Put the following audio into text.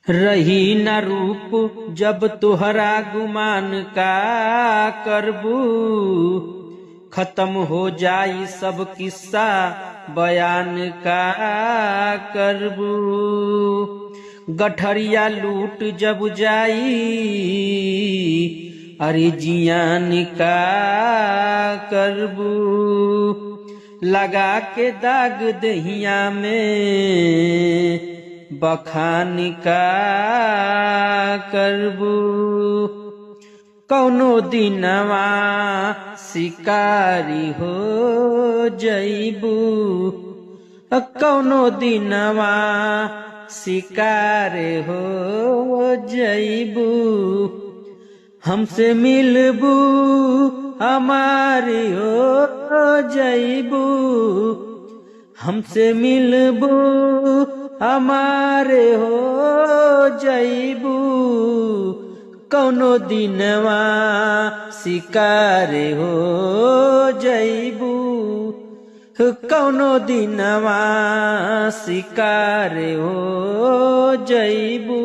रही न रूप जब तुहरा गुमान का करबू, खत्म हो जाई सब किस्सा बयान का करबू। गठरिया लूट जब जाई अरे जियान का करबू। लगा के दाग दहिया में बखान का करबू। कौनो दिनवा शिकारी हो जईबू, कौनो दिनवा शिकार हो जईबू। हमसे मिलबू हमारी हो जईबू, हमसे मिलबू हमारे हो जईबू। कौनो दिनवा शिकारे हो जईबू, कौनो दिनवा शिकारे हो जईबू।